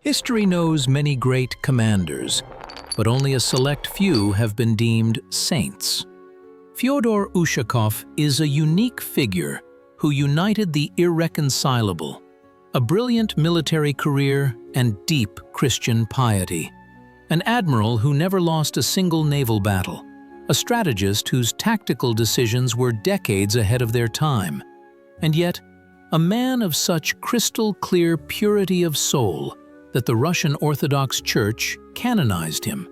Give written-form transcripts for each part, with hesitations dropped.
History knows many great commanders, but only a select few have been deemed saints. Fyodor Ushakov is a unique figure who united the irreconcilable, a brilliant military career and deep Christian piety. An admiral who never lost a single naval battle, a strategist whose tactical decisions were decades ahead of their time, and yet a man of such crystal-clear purity of soul that the Russian Orthodox Church canonized him.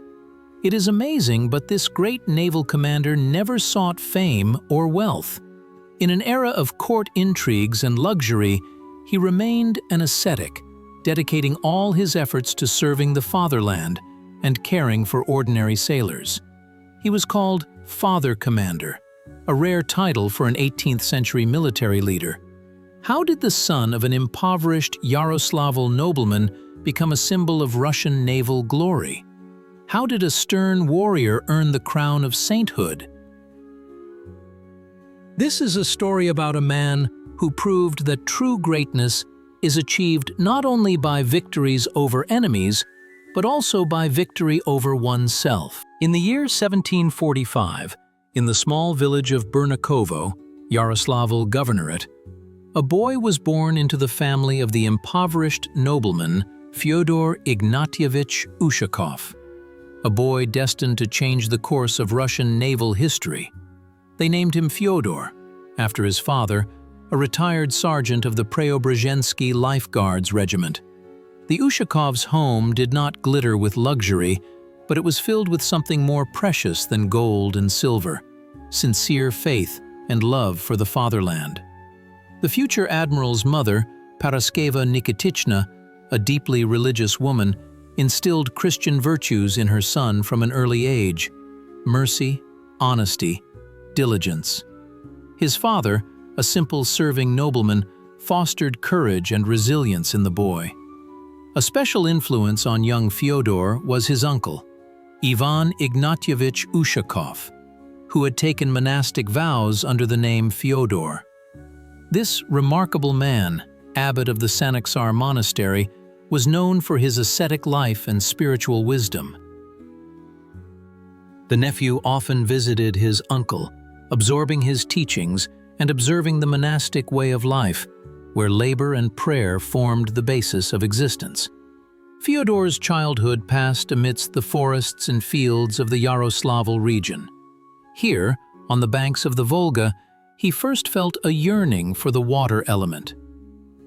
It is amazing, but this great naval commander never sought fame or wealth. In an era of court intrigues and luxury, he remained an ascetic, dedicating all his efforts to serving the fatherland and caring for ordinary sailors. He was called Father Commander, a rare title for an 18th-century military leader. How did the son of an impoverished Yaroslavl nobleman become a symbol of Russian naval glory? How did a stern warrior earn the crown of sainthood? This is a story about a man who proved that true greatness is achieved not only by victories over enemies, but also by victory over oneself. In the year 1745, in the small village of Bernikovo, Yaroslavl Governorate, a boy was born into the family of the impoverished nobleman Fyodor Ignatievich Ushakov, a boy destined to change the course of Russian naval history. They named him Fyodor, after his father, a retired sergeant of the Preobrazhensky Life Guards Regiment. The Ushakovs' home did not glitter with luxury, but it was filled with something more precious than gold and silver: sincere faith and love for the fatherland. The future admiral's mother, Paraskeva Nikitichna, a deeply religious woman, instilled Christian virtues in her son from an early age: mercy, honesty, diligence. His father, a simple serving nobleman, fostered courage and resilience in the boy. A special influence on young Fyodor was his uncle, Ivan Ignatievich Ushakov, who had taken monastic vows under the name Fyodor. This remarkable man, abbot of the Sanaksar monastery, was known for his ascetic life and spiritual wisdom. The nephew often visited his uncle, absorbing his teachings and observing the monastic way of life, where labor and prayer formed the basis of existence. Fyodor's childhood passed amidst the forests and fields of the Yaroslavl region. Here, on the banks of the Volga, he first felt a yearning for the water element.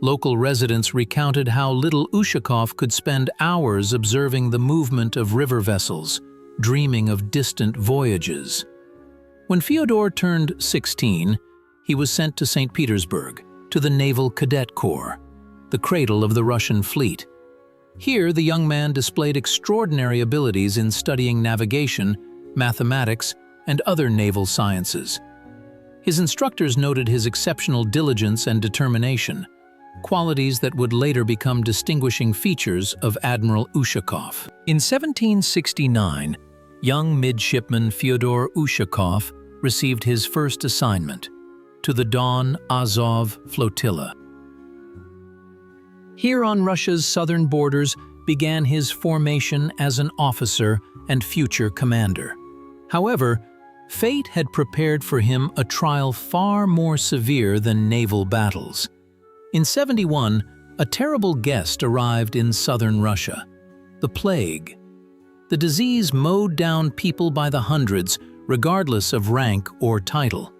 Local residents recounted how little Ushakov could spend hours observing the movement of river vessels, dreaming of distant voyages. When Fyodor turned 16, he was sent to St. Petersburg, to the Naval Cadet Corps, the cradle of the Russian fleet. Here, the young man displayed extraordinary abilities in studying navigation, mathematics, and other naval sciences. His instructors noted his exceptional diligence and determination, qualities that would later become distinguishing features of Admiral Ushakov. In 1769, young midshipman Fyodor Ushakov received his first assignment, to the Don Azov flotilla. Here on Russia's southern borders began his formation as an officer and future commander. However, fate had prepared for him a trial far more severe than naval battles. In 71, a terrible guest arrived in southern Russia: the plague. The disease mowed down people by the hundreds, regardless of rank or title.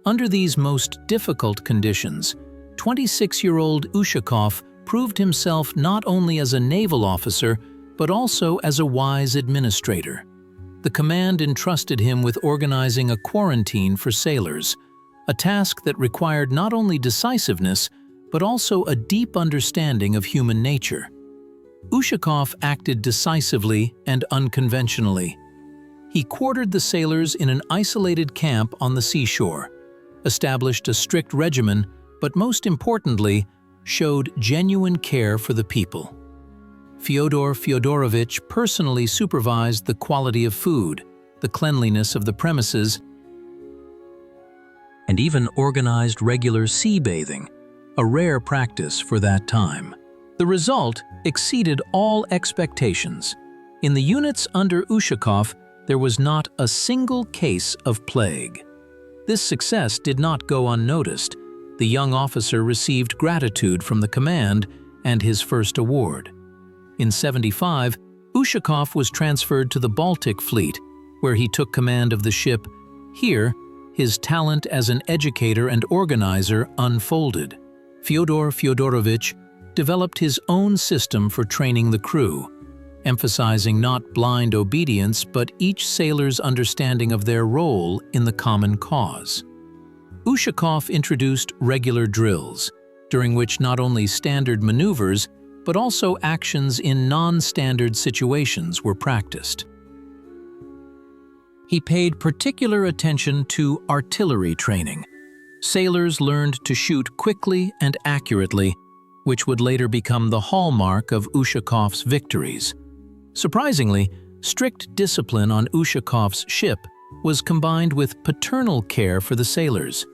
Under these most difficult conditions, 26-year-old Ushakov proved himself not only as a naval officer, but also as a wise administrator. The command entrusted him with organizing a quarantine for sailors, a task that required not only decisiveness, but also a deep understanding of human nature. Ushakov acted decisively and unconventionally. He quartered the sailors in an isolated camp on the seashore, established a strict regimen, but most importantly, showed genuine care for the people. Fyodor Fyodorovich personally supervised the quality of food, the cleanliness of the premises, and even organized regular sea bathing, a rare practice for that time. The result exceeded all expectations. In the units under Ushakov, there was not a single case of plague. This success did not go unnoticed. The young officer received gratitude from the command and his first award. In 75, Ushakov was transferred to the Baltic Fleet, where he took command of the ship. Here, his talent as an educator and organizer unfolded. Fyodor Fyodorovich developed his own system for training the crew, emphasizing not blind obedience but each sailor's understanding of their role in the common cause. Ushakov introduced regular drills, during which not only standard maneuvers but also actions in non-standard situations were practiced. He paid particular attention to artillery training. Sailors learned to shoot quickly and accurately, which would later become the hallmark of Ushakov's victories. Surprisingly, strict discipline on Ushakov's ship was combined with paternal care for the sailors.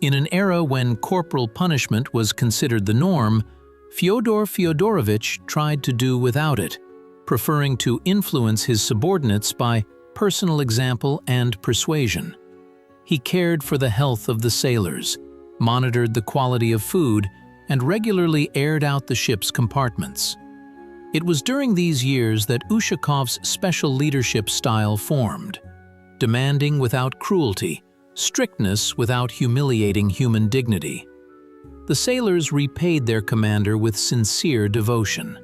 In an era when corporal punishment was considered the norm, Fyodor Fyodorovich tried to do without it, preferring to influence his subordinates by personal example and persuasion. He cared for the health of the sailors, monitored the quality of food, and regularly aired out the ship's compartments. It was during these years that Ushakov's special leadership style formed, demanding without cruelty, strictness without humiliating human dignity. The sailors repaid their commander with sincere devotion.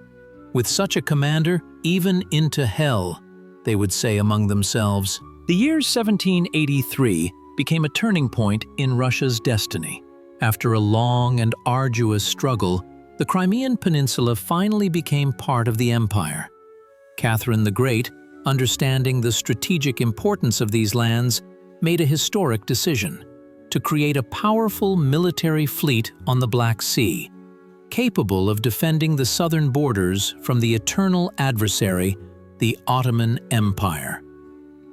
With such a commander, even into hell, they would say among themselves. The year 1783 became a turning point in Russia's destiny. After a long and arduous struggle, the Crimean Peninsula finally became part of the empire. Catherine the Great, understanding the strategic importance of these lands, made a historic decision to create a powerful military fleet on the Black Sea, capable of defending the southern borders from the eternal adversary, the Ottoman Empire.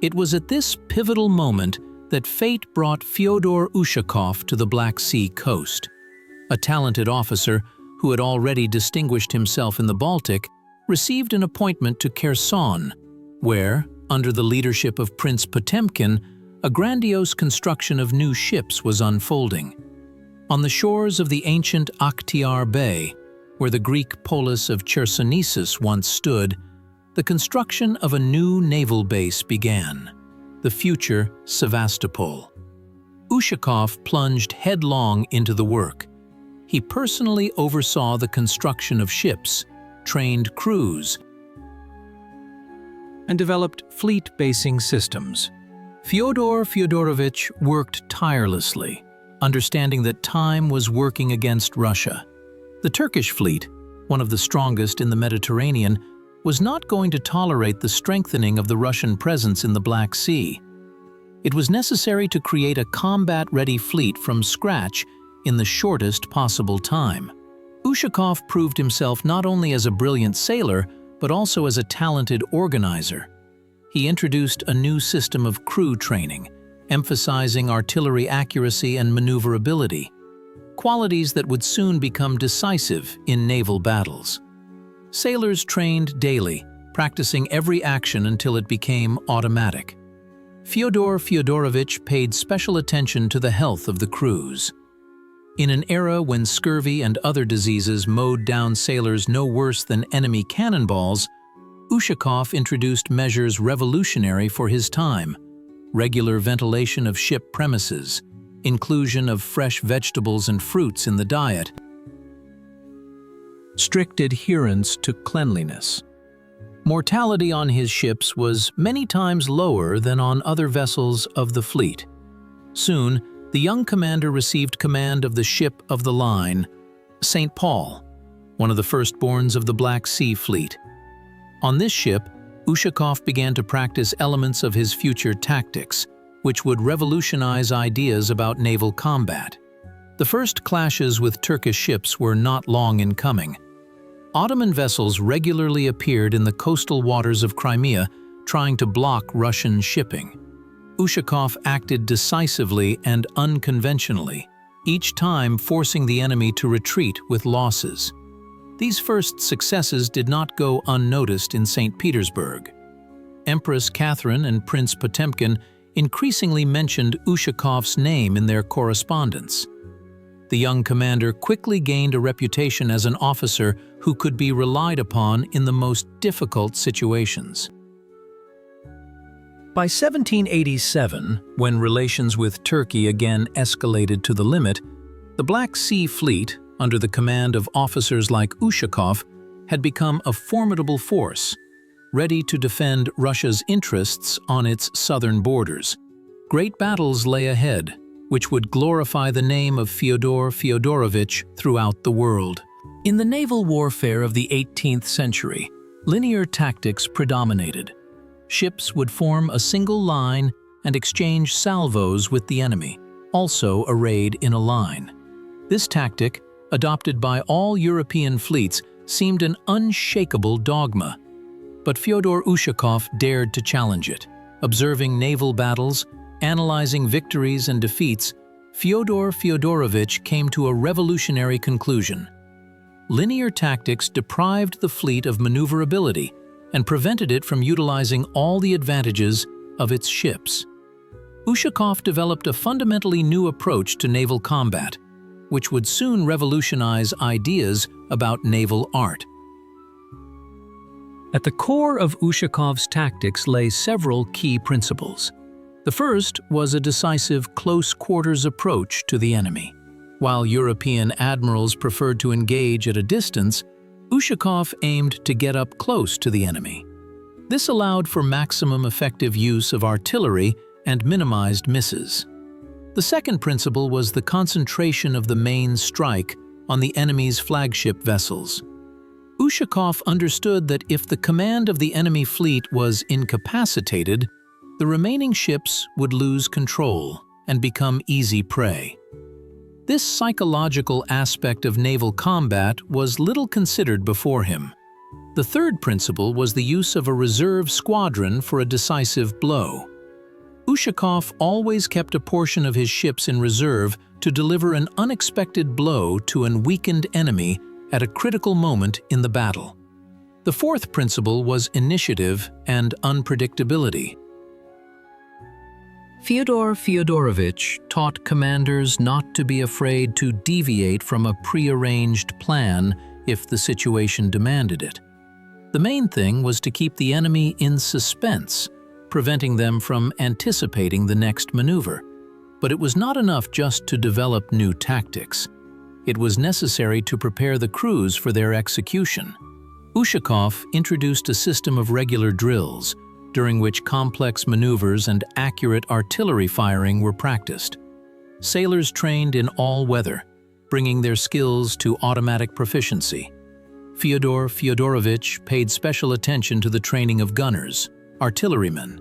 It was at this pivotal moment that fate brought Fyodor Ushakov to the Black Sea coast. A talented officer who had already distinguished himself in the Baltic, received an appointment to Kherson, where, under the leadership of Prince Potemkin, a grandiose construction of new ships was unfolding. On the shores of the ancient Akhtiar Bay, where the Greek polis of Chersonesus once stood, the construction of a new naval base began, the future Sevastopol. Ushakov plunged headlong into the work. He personally oversaw the construction of ships, trained crews, and developed fleet-basing systems. Fyodor Fyodorovich worked tirelessly, understanding that time was working against Russia. The Turkish fleet, one of the strongest in the Mediterranean, was not going to tolerate the strengthening of the Russian presence in the Black Sea. It was necessary to create a combat-ready fleet from scratch in the shortest possible time. Ushakov proved himself not only as a brilliant sailor, but also as a talented organizer. He introduced a new system of crew training, emphasizing artillery accuracy and maneuverability, qualities that would soon become decisive in naval battles. Sailors trained daily, practicing every action until it became automatic. Fyodor Fyodorovich paid special attention to the health of the crews. In an era when scurvy and other diseases mowed down sailors no worse than enemy cannonballs, Ushakov introduced measures revolutionary for his time: regular ventilation of ship premises, inclusion of fresh vegetables and fruits in the diet, strict adherence to cleanliness. Mortality on his ships was many times lower than on other vessels of the fleet. Soon, the young commander received command of the ship of the line, St. Paul, one of the firstborns of the Black Sea Fleet. On this ship, Ushakov began to practice elements of his future tactics, which would revolutionize ideas about naval combat. The first clashes with Turkish ships were not long in coming. Ottoman vessels regularly appeared in the coastal waters of Crimea, trying to block Russian shipping. Ushakov acted decisively and unconventionally, each time forcing the enemy to retreat with losses. These first successes did not go unnoticed in St. Petersburg. Empress Catherine and Prince Potemkin increasingly mentioned Ushakov's name in their correspondence. The young commander quickly gained a reputation as an officer who could be relied upon in the most difficult situations. By 1787, when relations with Turkey again escalated to the limit, the Black Sea Fleet, under the command of officers like Ushakov, had become a formidable force, ready to defend Russia's interests on its southern borders. Great battles lay ahead, which would glorify the name of Fyodor Fyodorovich throughout the world. In the naval warfare of the 18th century, linear tactics predominated. Ships would form a single line and exchange salvos with the enemy, also arrayed in a line. This tactic, adopted by all European fleets, seemed an unshakable dogma. But Fyodor Ushakov dared to challenge it. Observing naval battles, analyzing victories and defeats, Fyodor Fyodorovich came to a revolutionary conclusion. Linear tactics deprived the fleet of maneuverability and prevented it from utilizing all the advantages of its ships. Ushakov developed a fundamentally new approach to naval combat, which would soon revolutionize ideas about naval art. At the core of Ushakov's tactics lay several key principles. The first was a decisive close-quarters approach to the enemy. While European admirals preferred to engage at a distance, Ushakov aimed to get up close to the enemy. This allowed for maximum effective use of artillery and minimized misses. The second principle was the concentration of the main strike on the enemy's flagship vessels. Ushakov understood that if the command of the enemy fleet was incapacitated, the remaining ships would lose control and become easy prey. This psychological aspect of naval combat was little considered before him. The third principle was the use of a reserve squadron for a decisive blow. Ushakov always kept a portion of his ships in reserve to deliver an unexpected blow to an weakened enemy at a critical moment in the battle. The fourth principle was initiative and unpredictability. Fyodor Fyodorovich taught commanders not to be afraid to deviate from a prearranged plan if the situation demanded it. The main thing was to keep the enemy in suspense, preventing them from anticipating the next maneuver. But it was not enough just to develop new tactics. It was necessary to prepare the crews for their execution. Ushakov introduced a system of regular drills, during which complex maneuvers and accurate artillery firing were practiced. Sailors trained in all weather, bringing their skills to automatic proficiency. Fyodor Fyodorovich paid special attention to the training of gunners, artillerymen.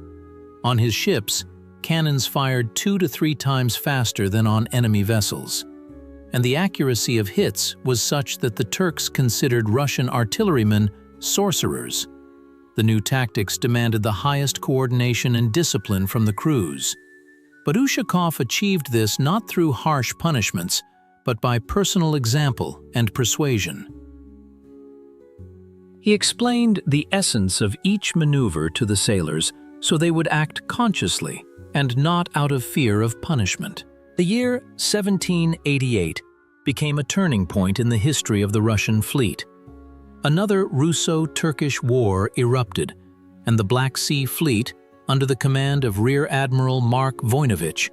On his ships, cannons fired 2 to 3 times faster than on enemy vessels. And the accuracy of hits was such that the Turks considered Russian artillerymen sorcerers. The new tactics demanded the highest coordination and discipline from the crews. But Ushakov achieved this not through harsh punishments, but by personal example and persuasion. He explained the essence of each maneuver to the sailors so they would act consciously and not out of fear of punishment. The year 1788 became a turning point in the history of the Russian fleet. Another Russo-Turkish war erupted, and the Black Sea Fleet, under the command of Rear Admiral Mark Voinovich,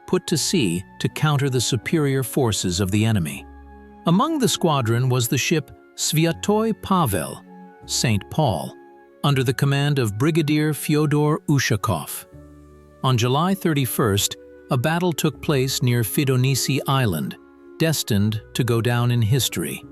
put to sea to counter the superior forces of the enemy. Among the squadron was the ship Sviatoy Pavel, St. Paul, under the command of Brigadier Fyodor Ushakov. On July 31st, a battle took place near Fidonisi Island, destined to go down in history.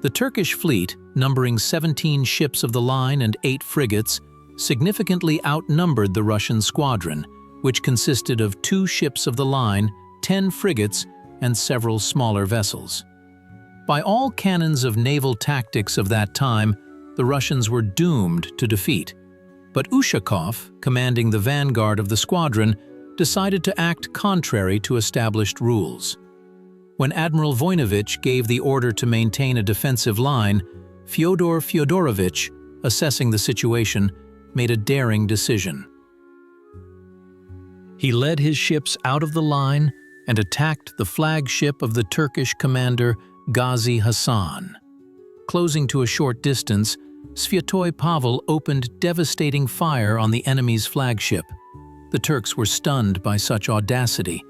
The Turkish fleet, numbering 17 ships of the line and 8 frigates, significantly outnumbered the Russian squadron, which consisted of 2 ships of the line, 10 frigates, and several smaller vessels. By all canons of naval tactics of that time, the Russians were doomed to defeat. But Ushakov, commanding the vanguard of the squadron, decided to act contrary to established rules. When Admiral Voinovich gave the order to maintain a defensive line, Fyodor Fyodorovich, assessing the situation, made a daring decision. He led his ships out of the line and attacked the flagship of the Turkish commander Ghazi Hassan. Closing to a short distance, Sviatoy Pavel opened devastating fire on the enemy's flagship. The Turks were stunned by such audacity.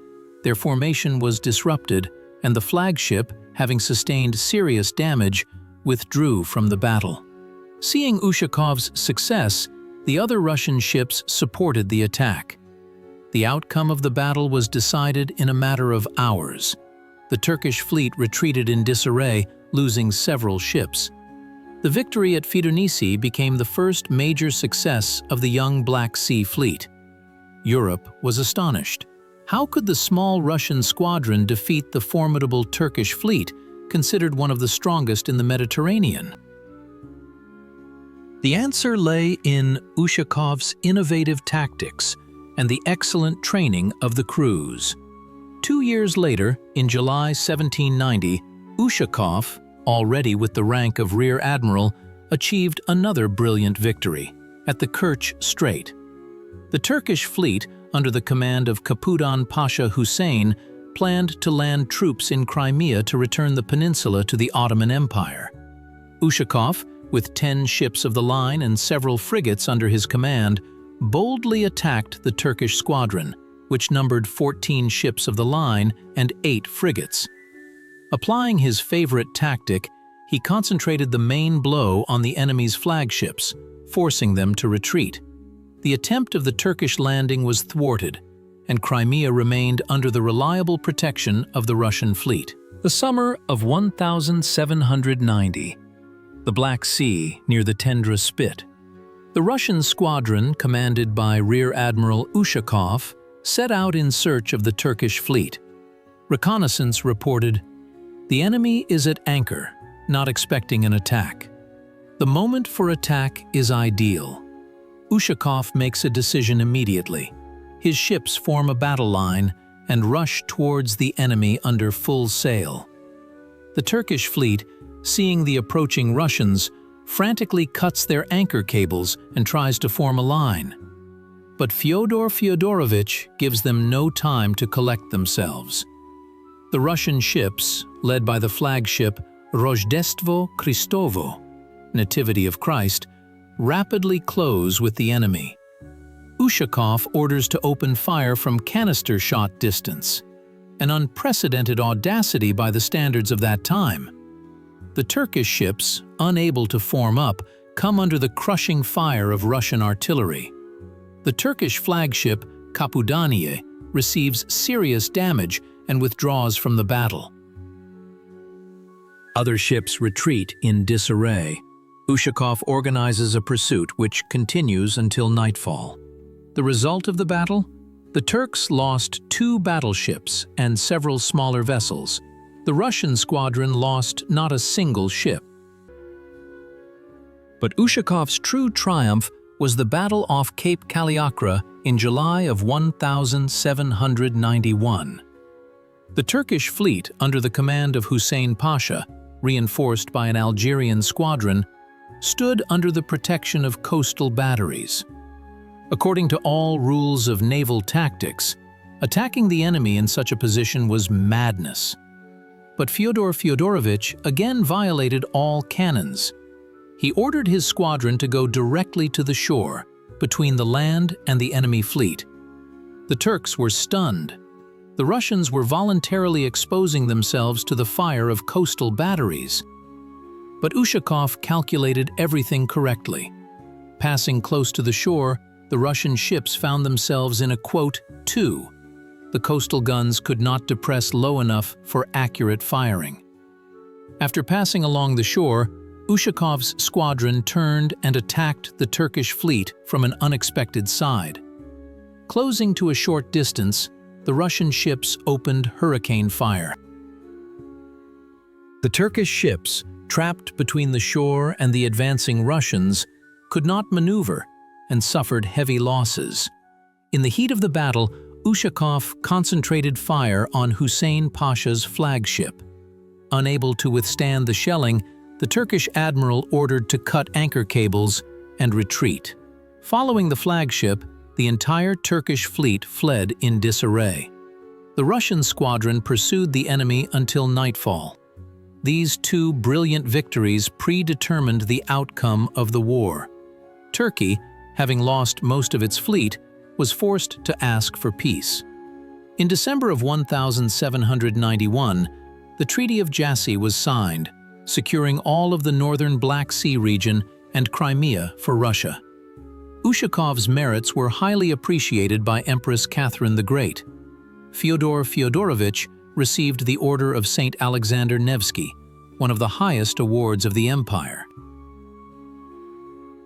Their formation was disrupted, and the flagship, having sustained serious damage, withdrew from the battle. Seeing Ushakov's success, the other Russian ships supported the attack. The outcome of the battle was decided in a matter of hours. The Turkish fleet retreated in disarray, losing several ships. The victory at Fyodornice became the first major success of the young Black Sea Fleet. Europe was astonished. How could the small Russian squadron defeat the formidable Turkish fleet, considered one of the strongest in the Mediterranean? The answer lay in Ushakov's innovative tactics and the excellent training of the crews. 2 years later, in July 1790, Ushakov, already with the rank of Rear Admiral, achieved another brilliant victory at the Kerch Strait. The Turkish fleet, under the command of Kapudan Pasha Hussein, planned to land troops in Crimea to return the peninsula to the Ottoman Empire. Ushakov, with 10 ships of the line and several frigates under his command, boldly attacked the Turkish squadron, which numbered 14 ships of the line and 8 frigates. Applying his favorite tactic, he concentrated the main blow on the enemy's flagships, forcing them to retreat. The attempt of the Turkish landing was thwarted, and Crimea remained under the reliable protection of the Russian fleet. The summer of 1790. The Black Sea, near the Tendra Spit. The Russian squadron, commanded by Rear Admiral Ushakov, set out in search of the Turkish fleet. Reconnaissance reported, "The enemy is at anchor, not expecting an attack." The moment for attack is ideal. Ushakov makes a decision immediately. His ships form a battle line and rush towards the enemy under full sail. The Turkish fleet, seeing the approaching Russians, frantically cuts their anchor cables and tries to form a line. But Fyodor Fyodorovich gives them no time to collect themselves. The Russian ships, led by the flagship Rojdestvo Christovo, Nativity of Christ, rapidly close with the enemy. Ushakov orders to open fire from canister shot distance, an unprecedented audacity by the standards of that time. The Turkish ships, unable to form up, come under the crushing fire of Russian artillery. The Turkish flagship Kapudaniye receives serious damage and withdraws from the battle. Other ships retreat in disarray. Ushakov organizes a pursuit which continues until nightfall. The result of the battle? The Turks lost 2 battleships and several smaller vessels. The Russian squadron lost not a single ship. But Ushakov's true triumph was the battle off Cape Kaliakra in July of 1791. The Turkish fleet, under the command of Hussein Pasha, reinforced by an Algerian squadron, stood under the protection of coastal batteries. According to all rules of naval tactics, attacking the enemy in such a position was madness. But Fyodor Fyodorovich again violated all canons. He ordered his squadron to go directly to the shore, between the land and the enemy fleet. The Turks were stunned. The Russians were voluntarily exposing themselves to the fire of coastal batteries. But Ushakov calculated everything correctly. Passing close to the shore, the Russian ships found themselves in a, quote, "two." The coastal guns could not depress low enough for accurate firing. After passing along the shore, Ushakov's squadron turned and attacked the Turkish fleet from an unexpected side. Closing to a short distance, the Russian ships opened hurricane fire. The Turkish ships, trapped between the shore and the advancing Russians, could not maneuver and suffered heavy losses. In the heat of the battle, Ushakov concentrated fire on Hussein Pasha's flagship. Unable to withstand the shelling, the Turkish admiral ordered to cut anchor cables and retreat. Following the flagship, the entire Turkish fleet fled in disarray. The Russian squadron pursued the enemy until nightfall. These two brilliant victories predetermined the outcome of the war. Turkey, having lost most of its fleet, was forced to ask for peace. In December of 1791, the Treaty of Jassy was signed, securing all of the northern Black Sea region and Crimea for Russia. Ushakov's merits were highly appreciated by Empress Catherine the Great. Fyodor Fyodorovich received the Order of St. Alexander Nevsky, one of the highest awards of the empire.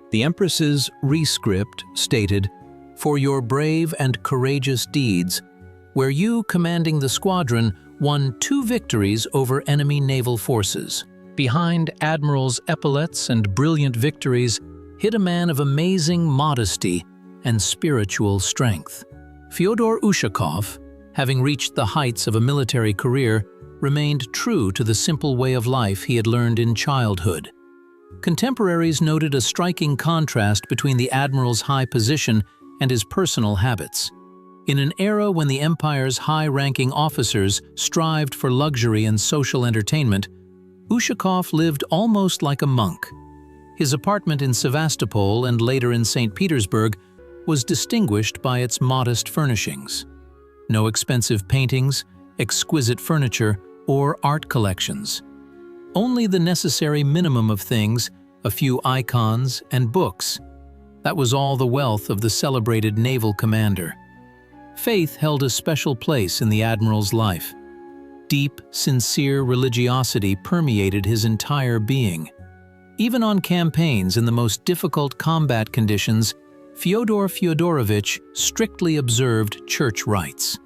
The Empress's rescript stated, "For your brave and courageous deeds, where you, commanding the squadron, won 2 victories over enemy naval forces." Behind Admiral's epaulets and brilliant victories hid a man of amazing modesty and spiritual strength. Fyodor Ushakov, having reached the heights of a military career, remained true to the simple way of life he had learned in childhood. Contemporaries noted a striking contrast between the admiral's high position and his personal habits. In an era when the empire's high-ranking officers strived for luxury and social entertainment, Ushakov lived almost like a monk. His apartment in Sevastopol and later in St. Petersburg was distinguished by its modest furnishings. No expensive paintings, exquisite furniture, or art collections. Only the necessary minimum of things, a few icons and books. That was all the wealth of the celebrated naval commander. Faith held a special place in the admiral's life. Deep, sincere religiosity permeated his entire being. Even on campaigns in the most difficult combat conditions, Fyodor Fyodorovich strictly observed church rites.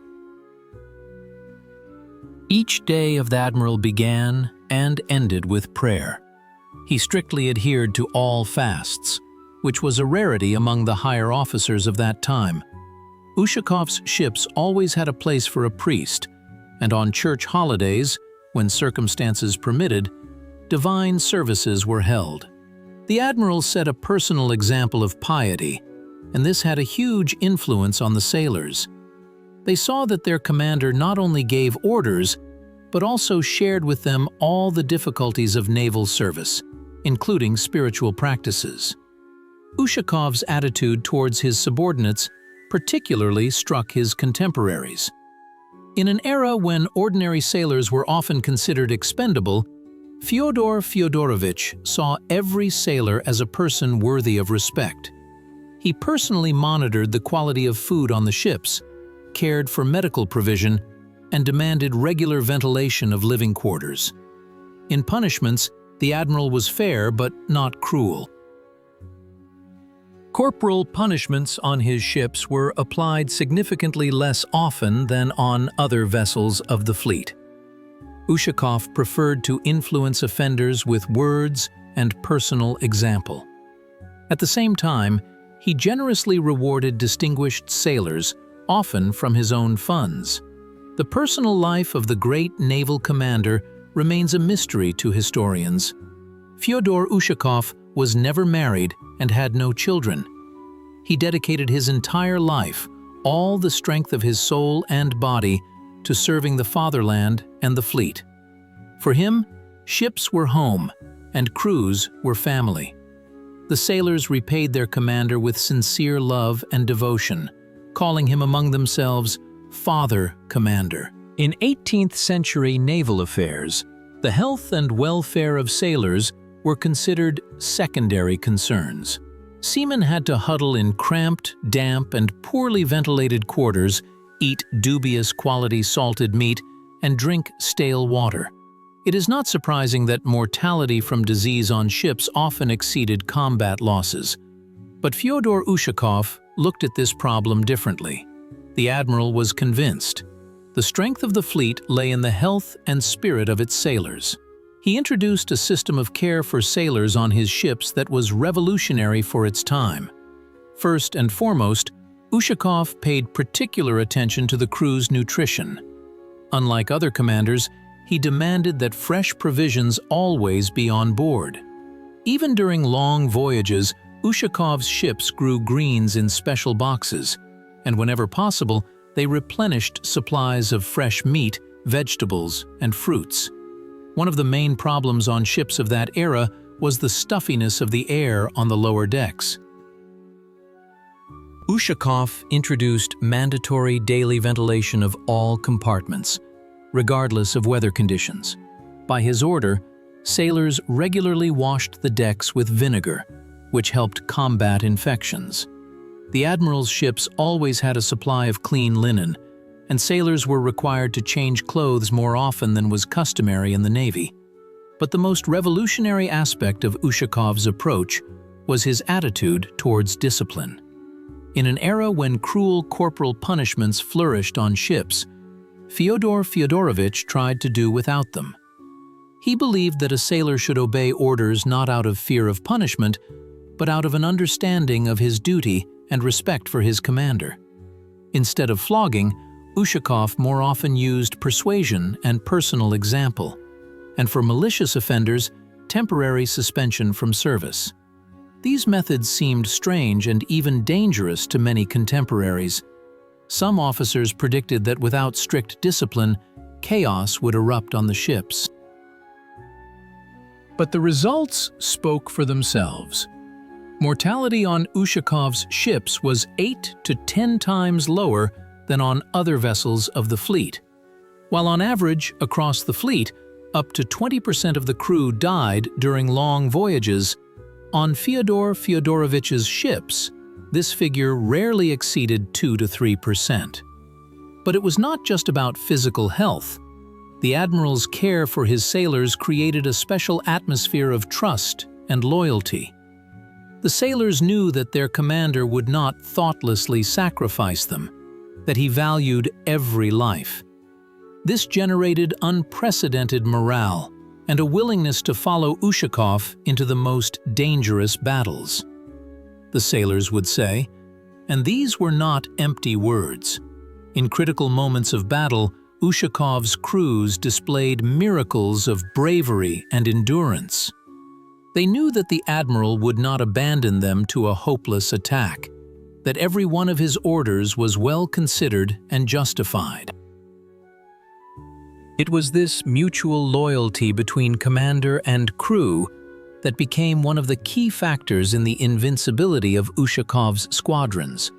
Each day of the admiral began and ended with prayer. He strictly adhered to all fasts, which was a rarity among the higher officers of that time. Ushakov's ships always had a place for a priest, and on church holidays, when circumstances permitted, divine services were held. The admiral set a personal example of piety, and this had a huge influence on the sailors. They saw that their commander not only gave orders, but also shared with them all the difficulties of naval service, including spiritual practices. Ushakov's attitude towards his subordinates particularly struck his contemporaries. In an era when ordinary sailors were often considered expendable, Fyodor Fyodorovich saw every sailor as a person worthy of respect. He personally monitored the quality of food on the ships, cared for medical provision, and demanded regular ventilation of living quarters. In punishments, the admiral was fair but not cruel. Corporal punishments on his ships were applied significantly less often than on other vessels of the fleet. Ushakov preferred to influence offenders with words and personal example. At the same time, he generously rewarded distinguished sailors, often from his own funds. The personal life of the great naval commander remains a mystery to historians. Fyodor Ushakov was never married and had no children. He dedicated his entire life, all the strength of his soul and body, to serving the fatherland and the fleet. For him, ships were home, and crews were family. The sailors repaid their commander with sincere love and devotion, calling him among themselves Father Commander. In 18th century naval affairs, the health and welfare of sailors were considered secondary concerns. Seamen had to huddle in cramped, damp, and poorly ventilated quarters, eat dubious quality salted meat, and drink stale water. It is not surprising that mortality from disease on ships often exceeded combat losses. But Fyodor Ushakov looked at this problem differently. The admiral was convinced. The strength of the fleet lay in the health and spirit of its sailors. He introduced a system of care for sailors on his ships that was revolutionary for its time. First and foremost, Ushakov paid particular attention to the crew's nutrition. Unlike other commanders, he demanded that fresh provisions always be on board. Even during long voyages, Ushakov's ships grew greens in special boxes, and whenever possible, they replenished supplies of fresh meat, vegetables, and fruits. One of the main problems on ships of that era was the stuffiness of the air on the lower decks. Ushakov introduced mandatory daily ventilation of all compartments, regardless of weather conditions. By his order, sailors regularly washed the decks with vinegar, which helped combat infections. The admiral's ships always had a supply of clean linen, and sailors were required to change clothes more often than was customary in the Navy. But the most revolutionary aspect of Ushakov's approach was his attitude towards discipline. In an era when cruel corporal punishments flourished on ships, Fyodor Fyodorovich tried to do without them. He believed that a sailor should obey orders not out of fear of punishment, but out of an understanding of his duty and respect for his commander. Instead of flogging, Ushakov more often used persuasion and personal example, and for malicious offenders, temporary suspension from service. These methods seemed strange and even dangerous to many contemporaries. Some officers predicted that without strict discipline, chaos would erupt on the ships. But the results spoke for themselves. Mortality on Ushakov's ships was 8 to 10 times lower than on other vessels of the fleet. While on average, across the fleet, up to 20% of the crew died during long voyages, on Fyodor Fyodorovich's ships, this figure rarely exceeded 2 to 3%. But it was not just about physical health. The admiral's care for his sailors created a special atmosphere of trust and loyalty. The sailors knew that their commander would not thoughtlessly sacrifice them, that he valued every life. This generated unprecedented morale and a willingness to follow Ushakov into the most dangerous battles. The sailors would say, and these were not empty words. In critical moments of battle, Ushakov's crews displayed miracles of bravery and endurance. They knew that the admiral would not abandon them to a hopeless attack, that every one of his orders was well considered and justified. It was this mutual loyalty between commander and crew that became one of the key factors in the invincibility of Ushakov's squadrons.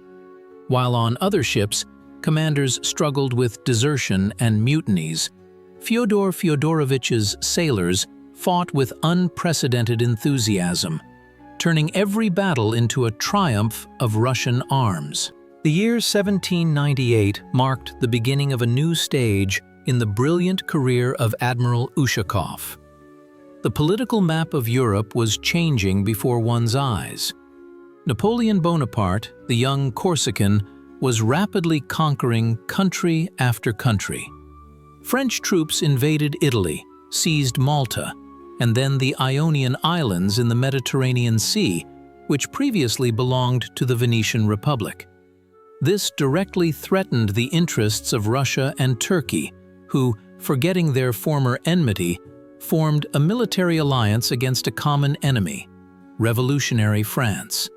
While on other ships, commanders struggled with desertion and mutinies, Fyodor Fyodorovich's sailors fought with unprecedented enthusiasm, turning every battle into a triumph of Russian arms. The year 1798 marked the beginning of a new stage in the brilliant career of Admiral Ushakov. The political map of Europe was changing before one's eyes. Napoleon Bonaparte, the young Corsican, was rapidly conquering country after country. French troops invaded Italy, seized Malta, and then the Ionian Islands in the Mediterranean Sea, which previously belonged to the Venetian Republic. This directly threatened the interests of Russia and Turkey, who, forgetting their former enmity, formed a military alliance against a common enemy, revolutionary France.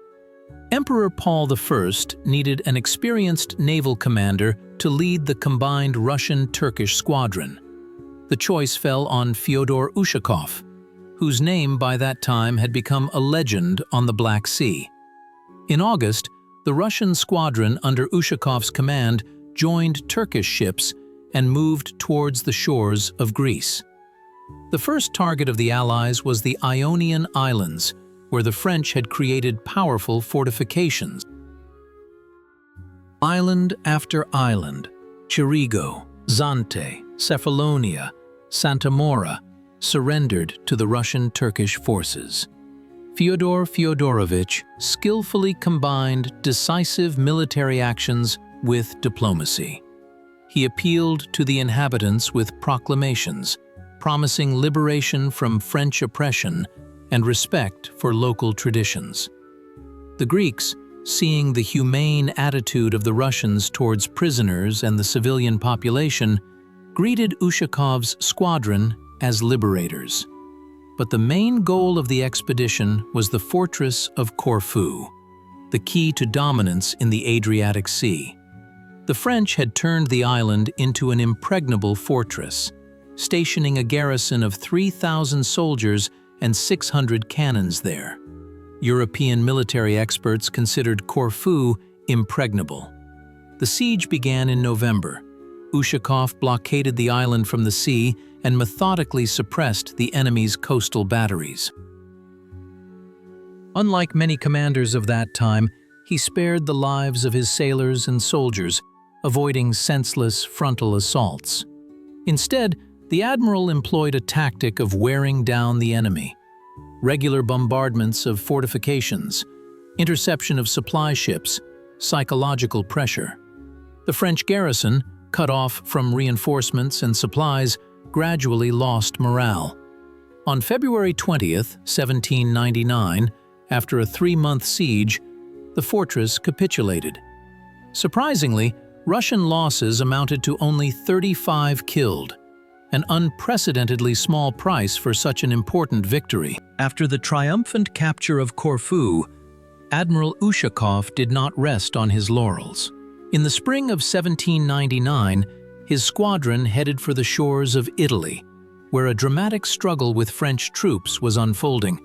Emperor Paul I needed an experienced naval commander to lead the combined Russian-Turkish squadron. The choice fell on Fyodor Ushakov, whose name by that time had become a legend on the Black Sea. In August, the Russian squadron under Ushakov's command joined Turkish ships and moved towards the shores of Greece. The first target of the Allies was the Ionian Islands, where the French had created powerful fortifications. Island after island, Chirigo, Zante, Cephalonia, Santa Mora, surrendered to the Russian-Turkish forces. Fyodor Fyodorovich skillfully combined decisive military actions with diplomacy. He appealed to the inhabitants with proclamations, promising liberation from French oppression and respect for local traditions. The Greeks, seeing the humane attitude of the Russians towards prisoners and the civilian population, greeted Ushakov's squadron as liberators. But the main goal of the expedition was the fortress of Corfu, the key to dominance in the Adriatic Sea. The French had turned the island into an impregnable fortress, stationing a garrison of 3,000 soldiers and 600 cannons there. European military experts considered Corfu impregnable. The siege began in November. Ushakov blockaded the island from the sea and methodically suppressed the enemy's coastal batteries. Unlike many commanders of that time, he spared the lives of his sailors and soldiers, avoiding senseless frontal assaults. Instead, the admiral employed a tactic of wearing down the enemy. Regular bombardments of fortifications, interception of supply ships, psychological pressure. The French garrison, cut off from reinforcements and supplies, gradually lost morale. On February 20th, 1799, after a 3-month siege, the fortress capitulated. Surprisingly, Russian losses amounted to only 35 killed, an unprecedentedly small price for such an important victory. After the triumphant capture of Corfu, Admiral Ushakov did not rest on his laurels. In the spring of 1799, his squadron headed for the shores of Italy, where a dramatic struggle with French troops was unfolding.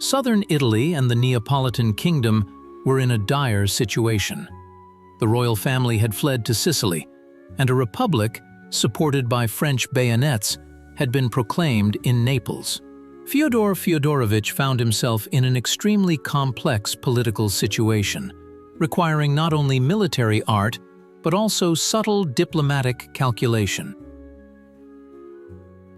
Southern Italy and the Neapolitan kingdom were in a dire situation. The royal family had fled to Sicily, and a republic, supported by French bayonets, had been proclaimed in Naples. Fyodor Fyodorovich found himself in an extremely complex political situation, requiring not only military art, but also subtle diplomatic calculation.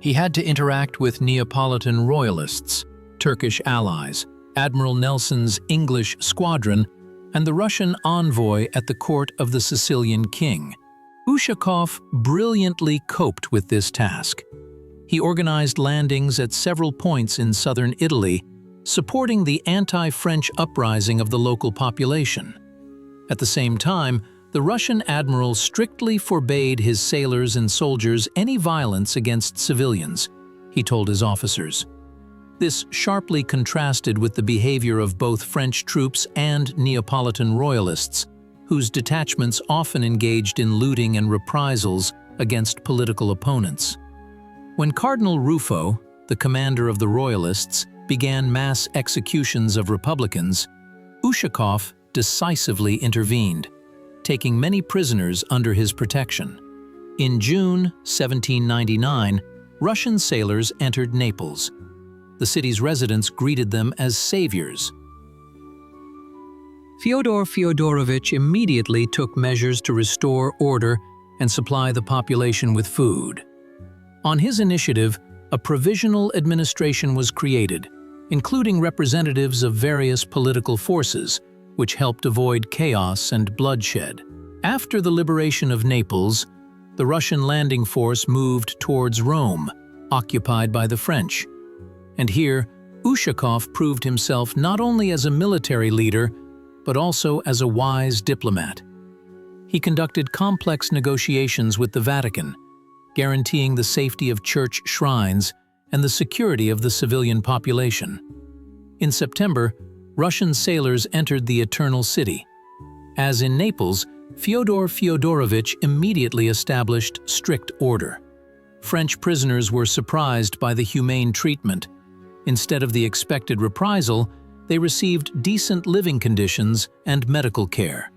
He had to interact with Neapolitan royalists, Turkish allies, Admiral Nelson's English squadron, and the Russian envoy at the court of the Sicilian king. Ushakov brilliantly coped with this task. He organized landings at several points in southern Italy, supporting the anti-French uprising of the local population. At the same time, the Russian admiral strictly forbade his sailors and soldiers any violence against civilians, he told his officers. This sharply contrasted with the behavior of both French troops and Neapolitan royalists, whose detachments often engaged in looting and reprisals against political opponents. When Cardinal Ruffo, the commander of the royalists, began mass executions of republicans, Ushakov decisively intervened, taking many prisoners under his protection. In June 1799, Russian sailors entered Naples. The city's residents greeted them as saviors. Fyodor Fyodorovich immediately took measures to restore order and supply the population with food. On his initiative, a provisional administration was created, including representatives of various political forces, which helped avoid chaos and bloodshed. After the liberation of Naples, the Russian landing force moved towards Rome, occupied by the French. And here, Ushakov proved himself not only as a military leader, but also as a wise diplomat. He conducted complex negotiations with the Vatican, guaranteeing the safety of church shrines and the security of the civilian population. In September, Russian sailors entered the Eternal City. As in Naples, Fyodor Fyodorovich immediately established strict order. French prisoners were surprised by the humane treatment. Instead of the expected reprisal, they received decent living conditions and medical care.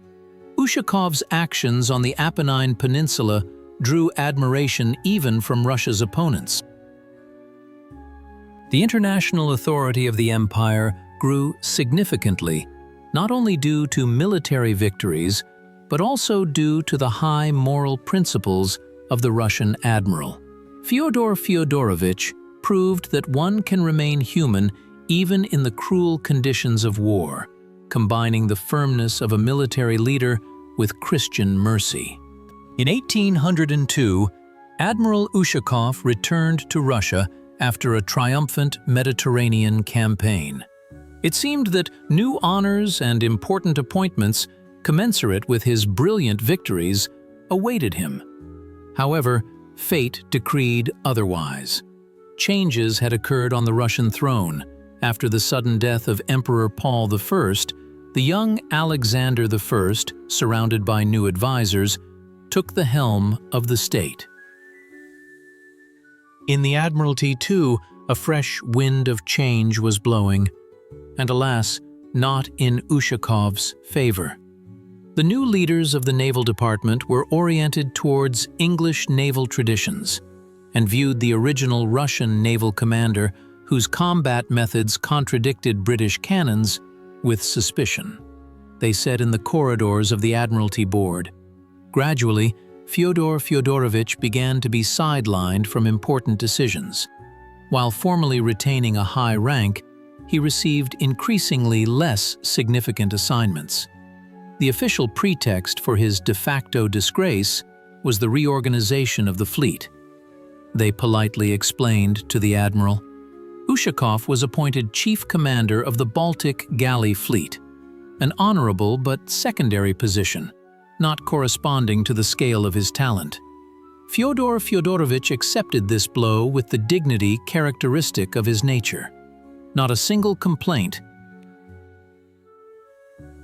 Ushakov's actions on the Apennine Peninsula drew admiration even from Russia's opponents. The international authority of the empire grew significantly, not only due to military victories, but also due to the high moral principles of the Russian admiral. Fyodor Fyodorovich proved that one can remain human even in the cruel conditions of war, combining the firmness of a military leader with Christian mercy. In 1802, Admiral Ushakov returned to Russia after a triumphant Mediterranean campaign. It seemed that new honors and important appointments, commensurate with his brilliant victories, awaited him. However, fate decreed otherwise. Changes had occurred on the Russian throne. After the sudden death of Emperor Paul I, the young Alexander I, surrounded by new advisors, took the helm of the state. In the Admiralty, too, a fresh wind of change was blowing, and alas, not in Ushakov's favor. The new leaders of the Naval Department were oriented towards English naval traditions and viewed the original Russian naval commander, whose combat methods contradicted British canons, with suspicion. They said in the corridors of the Admiralty Board. Gradually, Fyodor Fyodorovich began to be sidelined from important decisions. While formally retaining a high rank, he received increasingly less significant assignments. The official pretext for his de facto disgrace was the reorganization of the fleet. They politely explained to the admiral. Ushakov was appointed chief commander of the Baltic Galley Fleet, an honorable but secondary position, not corresponding to the scale of his talent. Fyodor Fyodorovich accepted this blow with the dignity characteristic of his nature. Not a single complaint,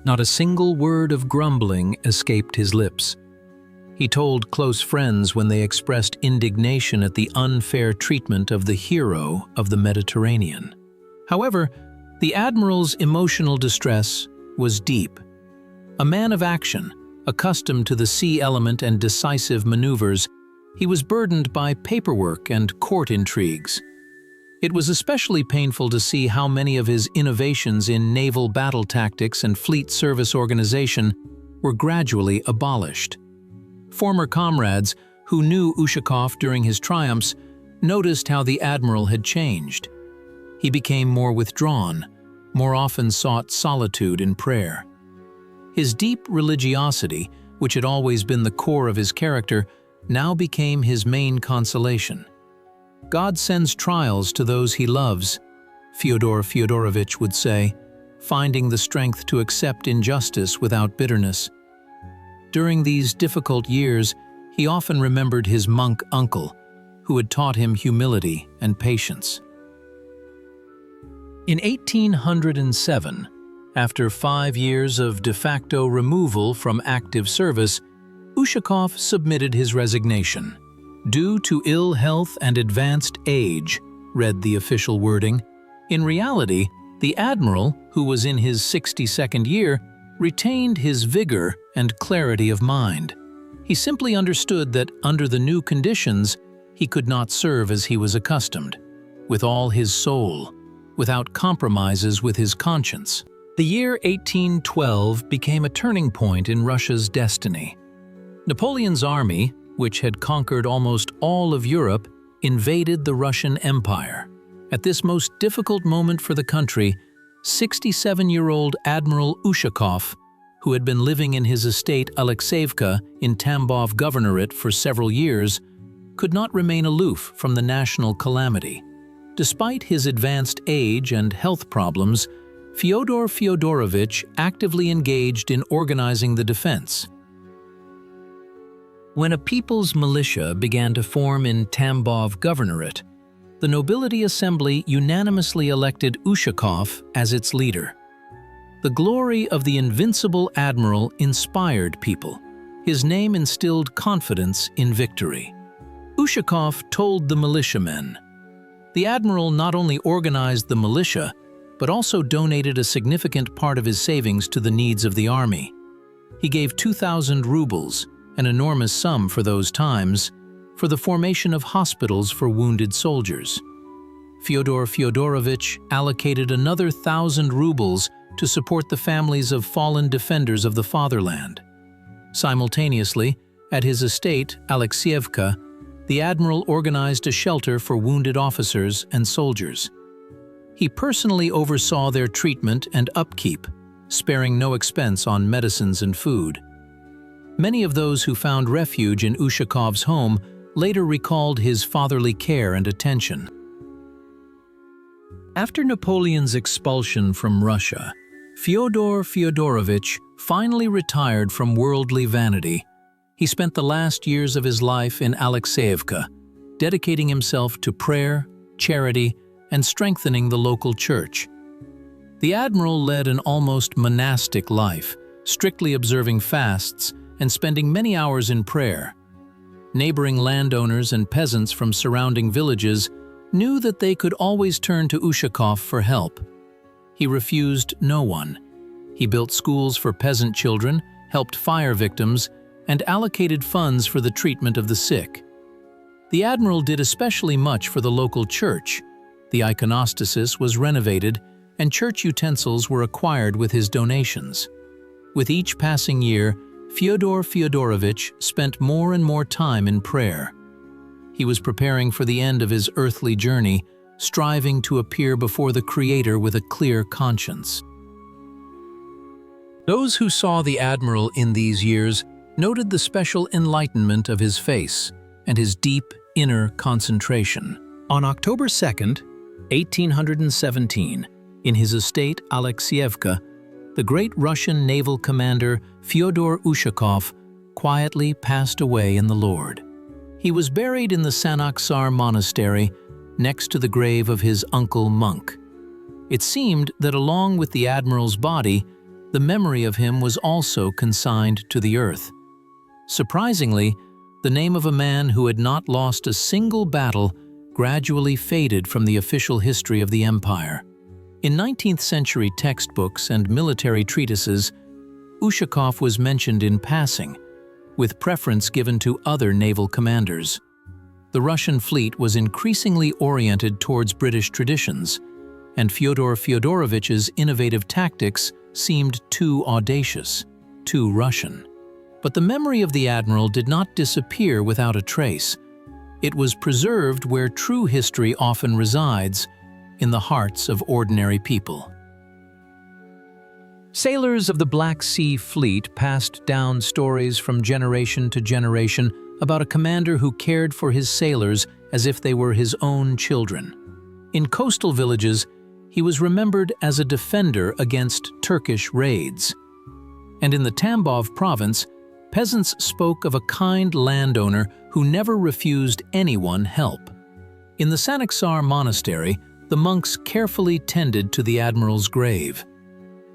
not a single word of grumbling escaped his lips. He told close friends when they expressed indignation at the unfair treatment of the hero of the Mediterranean. However, the admiral's emotional distress was deep. A man of action, accustomed to the sea element and decisive maneuvers, he was burdened by paperwork and court intrigues. It was especially painful to see how many of his innovations in naval battle tactics and fleet service organization were gradually abolished. Former comrades who knew Ushakov during his triumphs noticed how the admiral had changed. He became more withdrawn, more often sought solitude in prayer. His deep religiosity, which had always been the core of his character, now became his main consolation. God sends trials to those he loves, Fyodor Fyodorovich would say, finding the strength to accept injustice without bitterness. During these difficult years, he often remembered his monk uncle, who had taught him humility and patience. In 1807, after 5 years of de facto removal from active service, Ushakov submitted his resignation. Due to ill health and advanced age, read the official wording. In reality, the admiral, who was in his 62nd year, retained his vigor and clarity of mind. He simply understood that under the new conditions, he could not serve as he was accustomed, with all his soul, without compromises with his conscience. The year 1812 became a turning point in Russia's destiny. Napoleon's army, which had conquered almost all of Europe, invaded the Russian Empire. At this most difficult moment for the country, 67-year-old Admiral Ushakov, who had been living in his estate Alexeyevka in Tambov Governorate for several years, could not remain aloof from the national calamity. Despite his advanced age and health problems, Fyodor Fyodorovich actively engaged in organizing the defense. When a people's militia began to form in Tambov Governorate, the nobility assembly unanimously elected Ushakov as its leader. The glory of the invincible admiral inspired people. His name instilled confidence in victory. Ushakov told the militiamen. The admiral not only organized the militia, but also donated a significant part of his savings to the needs of the army. He gave 2,000 rubles, an enormous sum for those times, for the formation of hospitals for wounded soldiers. Fyodor Fyodorovich allocated another 1,000 rubles to support the families of fallen defenders of the Fatherland. Simultaneously, at his estate, Alexeyevka, the admiral organized a shelter for wounded officers and soldiers. He personally oversaw their treatment and upkeep, sparing no expense on medicines and food. Many of those who found refuge in Ushakov's home later recalled his fatherly care and attention. After Napoleon's expulsion from Russia, Fyodor Fyodorovich finally retired from worldly vanity. He spent the last years of his life in Alexeyevka, dedicating himself to prayer, charity, and strengthening the local church. The admiral led an almost monastic life, strictly observing fasts and spending many hours in prayer. Neighboring landowners and peasants from surrounding villages knew that they could always turn to Ushakov for help. He refused no one. He built schools for peasant children, helped fire victims, and allocated funds for the treatment of the sick. The admiral did especially much for the local church. The iconostasis was renovated, and church utensils were acquired with his donations. With each passing year, Fyodor Fyodorovich spent more and more time in prayer. He was preparing for the end of his earthly journey, striving to appear before the Creator with a clear conscience. Those who saw the admiral in these years noted the special enlightenment of his face and his deep inner concentration. On October 2nd, 1817, in his estate Alexeyevka, the great Russian naval commander Fyodor Ushakov quietly passed away in the Lord. He was buried in the Sanaksar monastery next to the grave of his uncle monk. It seemed that along with the admiral's body, the memory of him was also consigned to the earth. Surprisingly, the name of a man who had not lost a single battle gradually faded from the official history of the empire. In 19th-century textbooks and military treatises, Ushakov was mentioned in passing, with preference given to other naval commanders. The Russian fleet was increasingly oriented towards British traditions, and Fyodor Fyodorovich's innovative tactics seemed too audacious, too Russian. But the memory of the admiral did not disappear without a trace. It was preserved where true history often resides, in the hearts of ordinary people. Sailors of the Black Sea Fleet passed down stories from generation to generation about a commander who cared for his sailors as if they were his own children. In coastal villages, he was remembered as a defender against Turkish raids. And in the Tambov province, peasants spoke of a kind landowner who never refused anyone help. In the Sanaksar monastery, the monks carefully tended to the admiral's grave.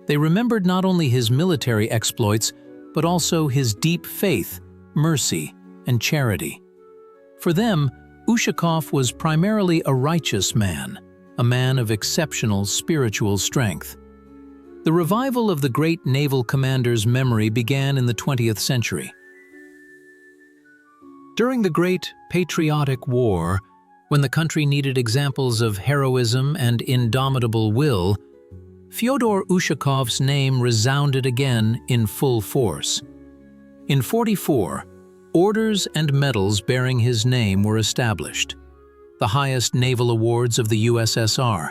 They remembered not only his military exploits, but also his deep faith, mercy, and charity. For them, Ushakov was primarily a righteous man, a man of exceptional spiritual strength. The revival of the great naval commander's memory began in the 20th century. During the Great Patriotic War, when the country needed examples of heroism and indomitable will, Fyodor Ushakov's name resounded again in full force. In 1944, orders and medals bearing his name were established, the highest naval awards of the USSR.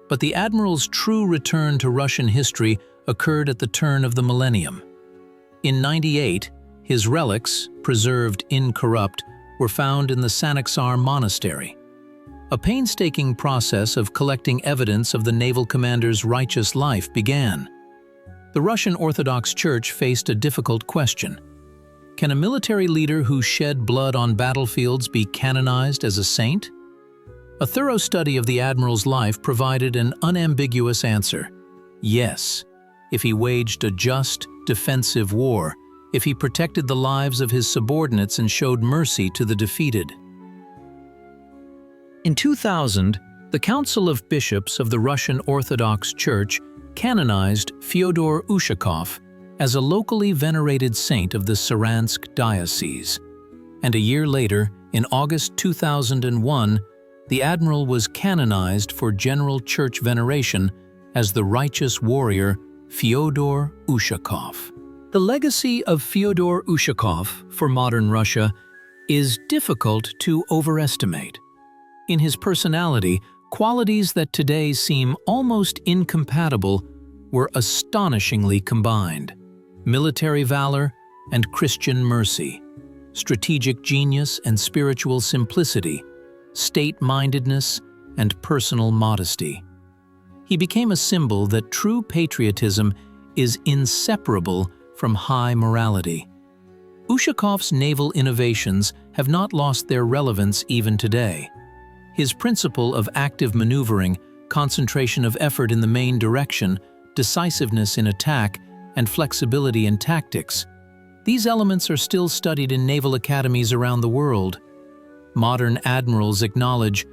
But the admiral's true return to Russian history occurred at the turn of the millennium. In 1998, his relics, preserved incorrupt, were found in the Sanaksar monastery. A painstaking process of collecting evidence of the naval commander's righteous life began. The Russian Orthodox Church faced a difficult question. Can a military leader who shed blood on battlefields be canonized as a saint? A thorough study of the admiral's life provided an unambiguous answer. Yes, if he waged a just, defensive war, if he protected the lives of his subordinates and showed mercy to the defeated. In 2000, the Council of Bishops of the Russian Orthodox Church canonized Fyodor Ushakov as a locally venerated saint of the Saransk diocese. And a year later, in August 2001, the admiral was canonized for general church veneration as the righteous warrior Fyodor Ushakov. The legacy of Fyodor Ushakov for modern Russia is difficult to overestimate. In his personality, qualities that today seem almost incompatible were astonishingly combined. Military valor and Christian mercy, strategic genius and spiritual simplicity, state-mindedness and personal modesty. He became a symbol that true patriotism is inseparable from high morality. Ushakov's naval innovations have not lost their relevance even today. His principle of active maneuvering, concentration of effort in the main direction, decisiveness in attack, and flexibility in tactics. These elements are still studied in naval academies around the world. Modern admirals acknowledge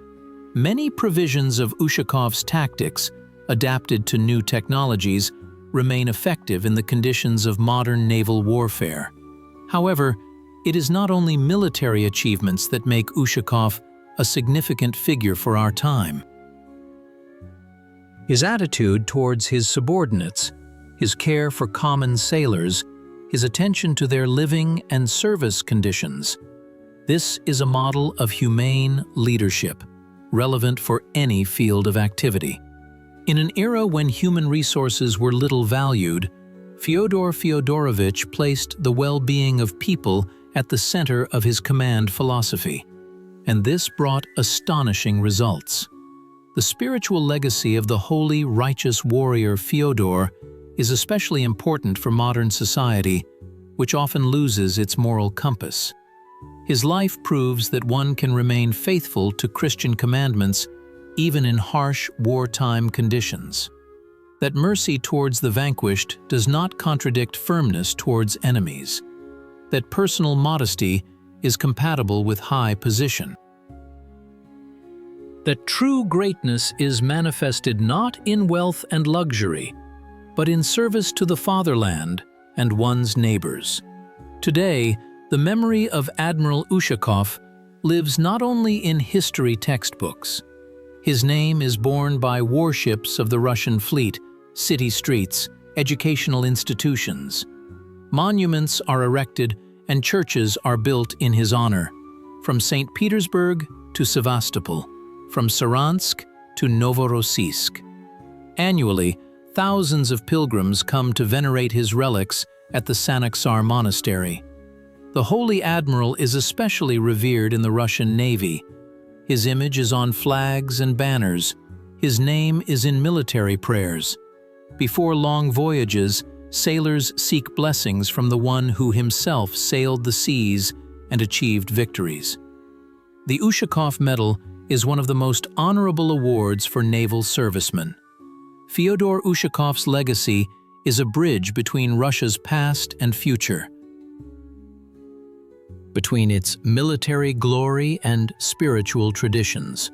many provisions of Ushakov's tactics, adapted to new technologies, remain effective in the conditions of modern naval warfare. However, it is not only military achievements that make Ushakov a significant figure for our time. His attitude towards his subordinates, his care for common sailors, his attention to their living and service conditions. This is a model of humane leadership, relevant for any field of activity. In an era when human resources were little valued, Fyodor Fyodorovich placed the well-being of people at the center of his command philosophy, and this brought astonishing results. The spiritual legacy of the holy, righteous warrior Fyodor is especially important for modern society, which often loses its moral compass. His life proves that one can remain faithful to Christian commandments even in harsh wartime conditions. That mercy towards the vanquished does not contradict firmness towards enemies. That personal modesty is compatible with high position. That true greatness is manifested not in wealth and luxury, but in service to the fatherland and one's neighbors. Today, the memory of Admiral Ushakov lives not only in history textbooks. His name is borne by warships of the Russian fleet, city streets, educational institutions. Monuments are erected and churches are built in his honor, from St. Petersburg to Sevastopol, from Saransk to Novorossiysk. Annually, thousands of pilgrims come to venerate his relics at the Sanaksar Monastery. The Holy Admiral is especially revered in the Russian Navy. His image is on flags and banners. His name is in military prayers. Before long voyages, sailors seek blessings from the one who himself sailed the seas and achieved victories. The Ushakov Medal is one of the most honorable awards for naval servicemen. Fyodor Ushakov's legacy is a bridge between Russia's past and future, between its military glory and spiritual traditions.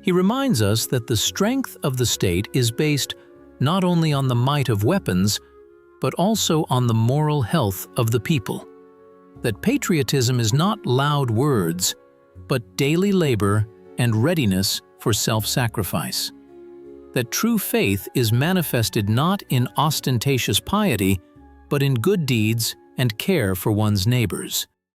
He reminds us that the strength of the state is based not only on the might of weapons, but also on the moral health of the people. That patriotism is not loud words, but daily labor and readiness for self-sacrifice. That true faith is manifested not in ostentatious piety, but in good deeds and care for one's neighbors.